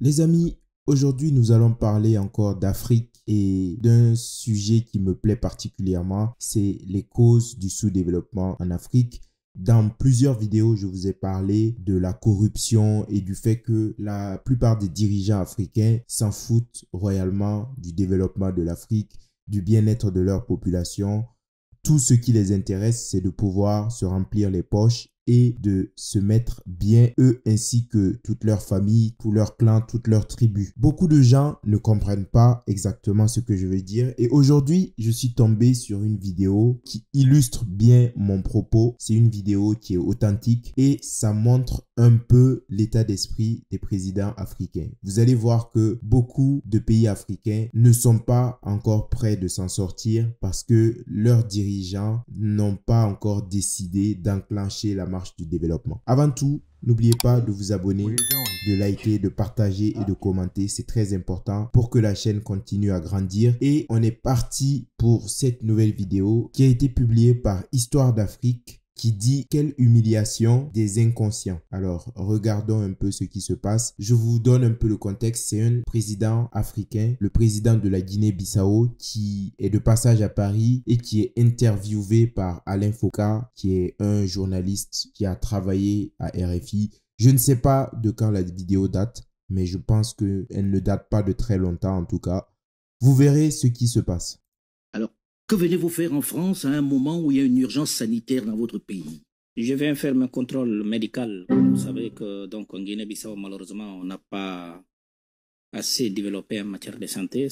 Les amis, aujourd'hui nous allons parler encore d'Afrique et d'un sujet qui me plaît particulièrement, c'est les causes du sous-développement en Afrique. Dans plusieurs vidéos, je vous ai parlé de la corruption et du fait que la plupart des dirigeants africains s'en foutent royalement du développement de l'Afrique, du bien-être de leur population. Tout ce qui les intéresse, c'est de pouvoir se remplir les poches et de se mettre bien eux ainsi que toute leur famille, tout leur clan, toute leur tribu. Beaucoup de gens ne comprennent pas exactement ce que je veux dire et aujourd'hui, je suis tombé sur une vidéo qui illustre bien mon propos. C'est une vidéo qui est authentique et ça montre un peu l'état d'esprit des présidents africains. Vous allez voir que beaucoup de pays africains ne sont pas encore prêts de s'en sortir parce que leurs dirigeants n'ont pas encore décidé d'enclencher la marche du développement. Avant tout, n'oubliez pas de vous abonner, de liker, de partager et de commenter. C'est très important pour que la chaîne continue à grandir. Et on est parti pour cette nouvelle vidéo qui a été publiée par Histoire d'Afrique, qui dit quelle humiliation des inconscients. Alors, regardons un peu ce qui se passe. Je vous donne un peu le contexte. C'est un président africain, le président de la Guinée-Bissau, qui est de passage à Paris et qui est interviewé par Alain Foucault, qui est un journaliste qui a travaillé à RFI. Je ne sais pas de quand la vidéo date, mais je pense qu'elle ne date pas de très longtemps en tout cas. Vous verrez ce qui se passe. Alors, que venez-vous faire en France à un moment où il y a une urgence sanitaire dans votre pays? Je viens faire mon contrôle médical. Vous savez que donc en Guinée-Bissau, malheureusement, on n'a pas assez développé en matière de santé.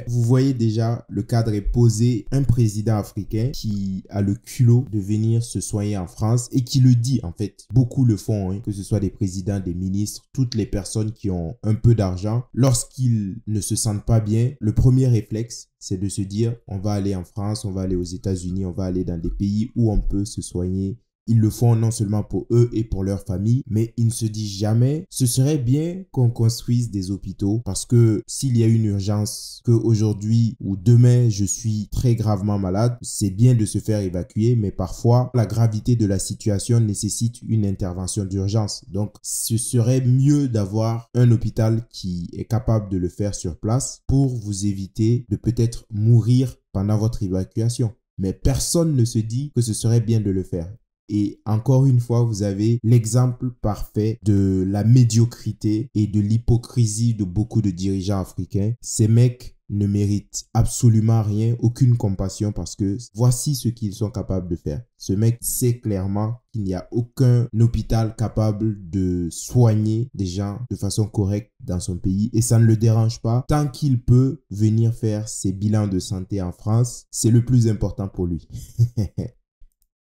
Vous voyez déjà, le cadre est posé. Un président africain qui a le culot de venir se soigner en France et qui le dit en fait. Beaucoup le font, hein, que ce soit des présidents, des ministres, toutes les personnes qui ont un peu d'argent. Lorsqu'ils ne se sentent pas bien, le premier réflexe, c'est de se dire on va aller en France, on va aller aux États-Unis, on va aller dans des pays où on peut se soigner. Ils le font non seulement pour eux et pour leur famille, mais ils ne se disent jamais, ce serait bien qu'on construise des hôpitaux parce que s'il y a une urgence, qu'aujourd'hui ou demain je suis très gravement malade, c'est bien de se faire évacuer, mais parfois la gravité de la situation nécessite une intervention d'urgence. Donc ce serait mieux d'avoir un hôpital qui est capable de le faire sur place pour vous éviter de peut-être mourir pendant votre évacuation. Mais personne ne se dit que ce serait bien de le faire. Et encore une fois, vous avez l'exemple parfait de la médiocrité et de l'hypocrisie de beaucoup de dirigeants africains. Ces mecs ne méritent absolument rien, aucune compassion parce que voici ce qu'ils sont capables de faire. Ce mec sait clairement qu'il n'y a aucun hôpital capable de soigner des gens de façon correcte dans son pays et ça ne le dérange pas. Tant qu'il peut venir faire ses bilans de santé en France, c'est le plus important pour lui.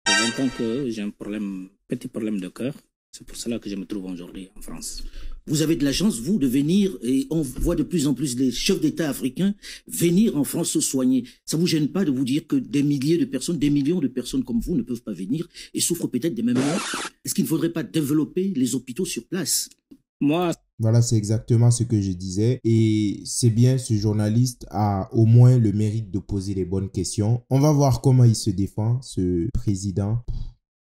Ça fait 20 ans que j'ai un petit problème de cœur. C'est pour cela que je me trouve aujourd'hui en France. Vous avez de la chance, vous, de venir, et on voit de plus en plus les chefs d'État africains venir en France se soigner. Ça vous gêne pas de vous dire que des milliers de personnes, des millions de personnes comme vous ne peuvent pas venir et souffrent peut-être des mêmes maux? Est-ce qu'il ne faudrait pas développer les hôpitaux sur place? Moi, Voilà, c'est exactement ce que je disais. Et c'est bien, ce journaliste a au moins le mérite de poser les bonnes questions. On va voir comment il se défend, ce président.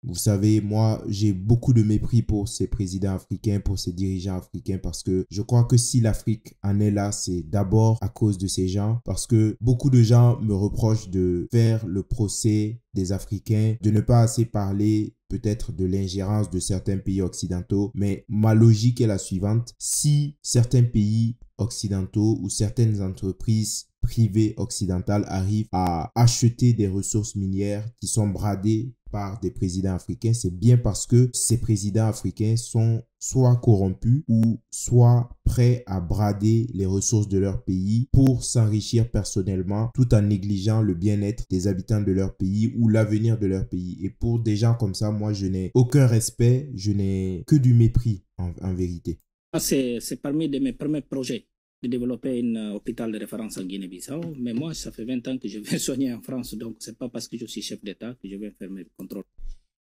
Vous savez, moi, j'ai beaucoup de mépris pour ces présidents africains, pour ces dirigeants africains, parce que je crois que si l'Afrique en est là, c'est d'abord à cause de ces gens, parce que beaucoup de gens me reprochent de faire le procès des Africains, de ne pas assez parler peut-être de l'ingérence de certains pays occidentaux, mais ma logique est la suivante. Si certains pays occidentaux ou certaines entreprises privées occidentales arrivent à acheter des ressources minières qui sont bradées par des présidents africains, c'est bien parce que ces présidents africains sont soit corrompus ou soit prêts à brader les ressources de leur pays pour s'enrichir personnellement tout en négligeant le bien-être des habitants de leur pays ou l'avenir de leur pays. Et pour des gens comme ça, moi, je n'ai aucun respect, je n'ai que du mépris en vérité. c'est parmi mes premiers projets de développer un hôpital de référence en Guinée-Bissau. Mais moi, ça fait 20 ans que je vais soigner en France. Donc, c'est pas parce que je suis chef d'État que je vais faire mes contrôles.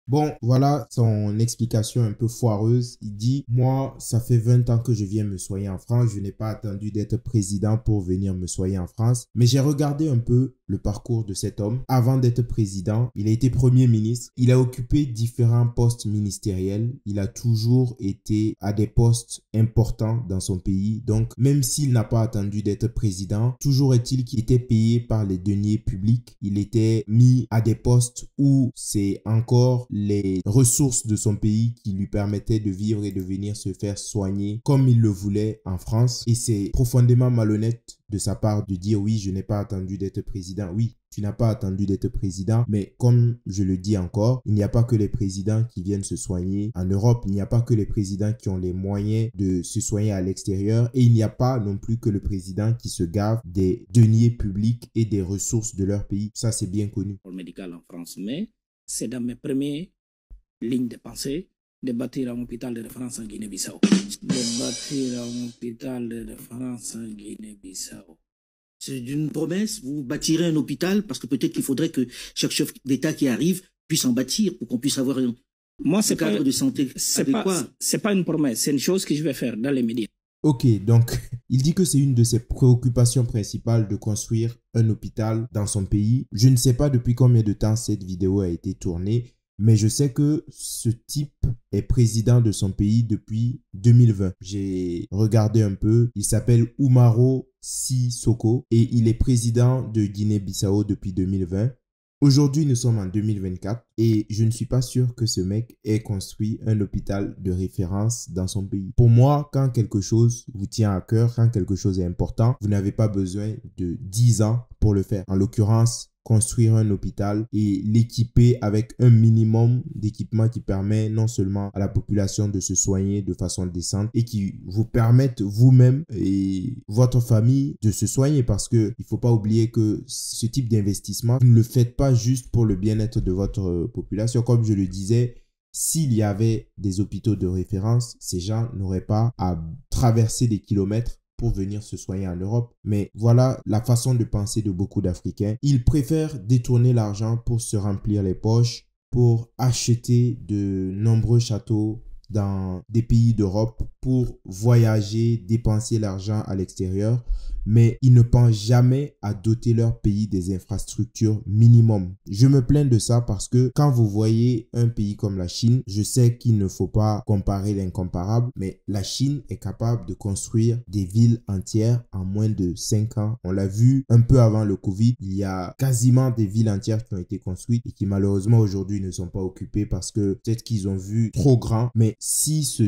Bon, voilà son explication un peu foireuse. Il dit, moi, ça fait 20 ans que je viens me soigner en France. Je n'ai pas attendu d'être président pour venir me soigner en France. Mais j'ai regardé un peu le parcours de cet homme. Avant d'être président, il a été premier ministre. Il a occupé différents postes ministériels. Il a toujours été à des postes importants dans son pays. Donc, même s'il n'a pas attendu d'être président, toujours est-il qu'il était payé par les deniers publics. Il était mis à des postes où c'est encore les ressources de son pays qui lui permettaient de vivre et de venir se faire soigner comme il le voulait en France. Et c'est profondément malhonnête de sa part de dire oui, je n'ai pas attendu d'être président. Oui, tu n'as pas attendu d'être président, mais comme je le dis encore, il n'y a pas que les présidents qui viennent se soigner en Europe, il n'y a pas que les présidents qui ont les moyens de se soigner à l'extérieur et il n'y a pas non plus que le président qui se gave des deniers publics et des ressources de leur pays. Ça, c'est bien connu. Pour le médical en France, mais c'est dans mes premières lignes de pensée de bâtir un hôpital de référence en Guinée-Bissau. De bâtir un hôpital de référence en Guinée-Bissau. C'est une promesse, vous bâtirez un hôpital parce que peut-être qu'il faudrait que chaque chef d'État qui arrive puisse en bâtir pour qu'on puisse avoir un cadre de santé adéquat. C'est pas une promesse, c'est une chose que je vais faire dans les médias. Ok, donc il dit que c'est une de ses préoccupations principales de construire un hôpital dans son pays. Je ne sais pas depuis combien de temps cette vidéo a été tournée, mais je sais que ce type est président de son pays depuis 2020. J'ai regardé un peu, il s'appelle Umaro Sissoko et il est président de Guinée-Bissau depuis 2020. Aujourd'hui, nous sommes en 2024 et je ne suis pas sûr que ce mec ait construit un hôpital de référence dans son pays. Pour moi, quand quelque chose vous tient à cœur, quand quelque chose est important, vous n'avez pas besoin de 10 ans pour le faire. En l'occurrence, construire un hôpital et l'équiper avec un minimum d'équipement qui permet non seulement à la population de se soigner de façon décente et qui vous permette vous-même et votre famille de se soigner parce que il faut pas oublier que ce type d'investissement, vous ne le faites pas juste pour le bien-être de votre population. Comme je le disais, s'il y avait des hôpitaux de référence, ces gens n'auraient pas à traverser des kilomètres pour venir se soigner en Europe. Mais voilà la façon de penser de beaucoup d'Africains. Ils préfèrent détourner l'argent pour se remplir les poches, pour acheter de nombreux châteaux dans des pays d'Europe, pour voyager, dépenser l'argent à l'extérieur. Mais ils ne pensent jamais à doter leur pays des infrastructures minimum. Je me plains de ça parce que quand vous voyez un pays comme la Chine, je sais qu'il ne faut pas comparer l'incomparable, mais la Chine est capable de construire des villes entières en moins de 5 ans. On l'a vu un peu avant le Covid, il y a quasiment des villes entières qui ont été construites et qui malheureusement aujourd'hui ne sont pas occupées parce que peut-être qu'ils ont vu trop grand. Mais si ce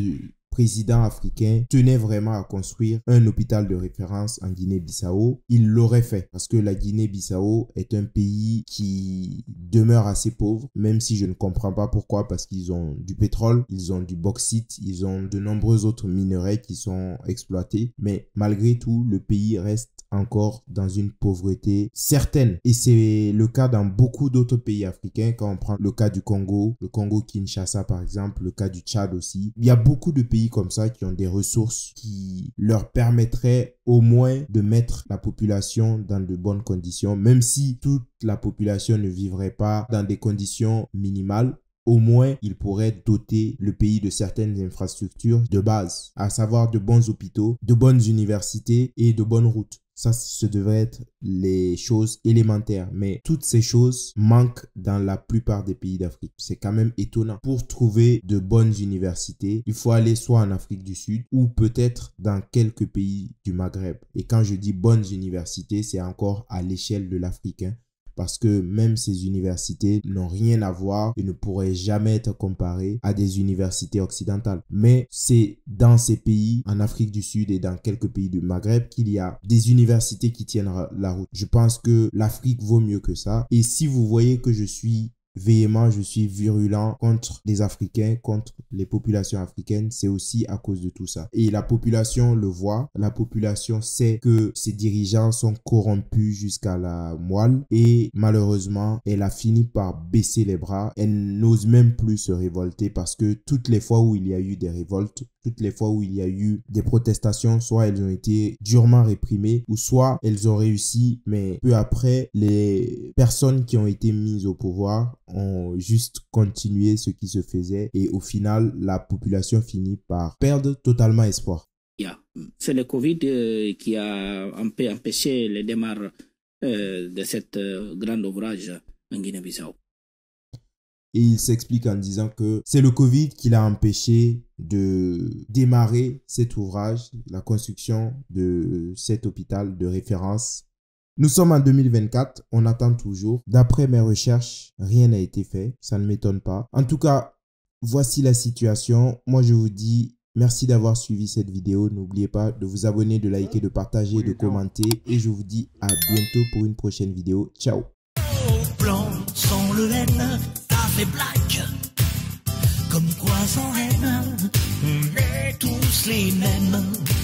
président africain tenait vraiment à construire un hôpital de référence en Guinée-Bissau, il l'aurait fait parce que la Guinée-Bissau est un pays qui demeure assez pauvre, même si je ne comprends pas pourquoi, parce qu'ils ont du pétrole, ils ont du bauxite, ils ont de nombreux autres minerais qui sont exploités, mais malgré tout, le pays reste encore dans une pauvreté certaine. Et c'est le cas dans beaucoup d'autres pays africains. Quand on prend le cas du Congo, le Congo-Kinshasa par exemple, le cas du Tchad aussi. Il y a beaucoup de pays comme ça qui ont des ressources qui leur permettraient au moins de mettre la population dans de bonnes conditions, même si toute la population ne vivrait pas dans des conditions minimales. Au moins, il pourrait doter le pays de certaines infrastructures de base, à savoir de bons hôpitaux, de bonnes universités et de bonnes routes. Ça, ce devrait être les choses élémentaires. Mais toutes ces choses manquent dans la plupart des pays d'Afrique. C'est quand même étonnant. Pour trouver de bonnes universités, il faut aller soit en Afrique du Sud ou peut-être dans quelques pays du Maghreb. Et quand je dis bonnes universités, c'est encore à l'échelle de l'Afrique, hein. Parce que même ces universités n'ont rien à voir et ne pourraient jamais être comparées à des universités occidentales. Mais c'est dans ces pays, en Afrique du Sud et dans quelques pays du Maghreb, qu'il y a des universités qui tiennent la route. Je pense que l'Afrique vaut mieux que ça. Et si vous voyez que je suis véhément, je suis virulent contre les Africains, contre les populations africaines, c'est aussi à cause de tout ça. Et la population le voit, la population sait que ses dirigeants sont corrompus jusqu'à la moelle et malheureusement, elle a fini par baisser les bras. Elle n'ose même plus se révolter parce que toutes les fois où il y a eu des révoltes, toutes les fois où il y a eu des protestations, soit elles ont été durement réprimées ou soit elles ont réussi, mais peu après, les personnes qui ont été mises au pouvoir ont juste continué ce qui se faisait et au final, la population finit par perdre totalement espoir. C'est le Covid qui a un peu empêché le démarrage de cet grand ouvrage en Guinée-Bissau. Et il s'explique en disant que c'est le Covid qui l'a empêché de démarrer cet ouvrage, la construction de cet hôpital de référence. Nous sommes en 2024, on attend toujours. D'après mes recherches, rien n'a été fait, ça ne m'étonne pas. En tout cas, voici la situation. Moi, je vous dis merci d'avoir suivi cette vidéo. N'oubliez pas de vous abonner, de liker, de partager, de commenter. Et je vous dis à bientôt pour une prochaine vidéo. Ciao. Blanc sans le N, ça fait black. Comme quoi sans haine, on est tous les mêmes.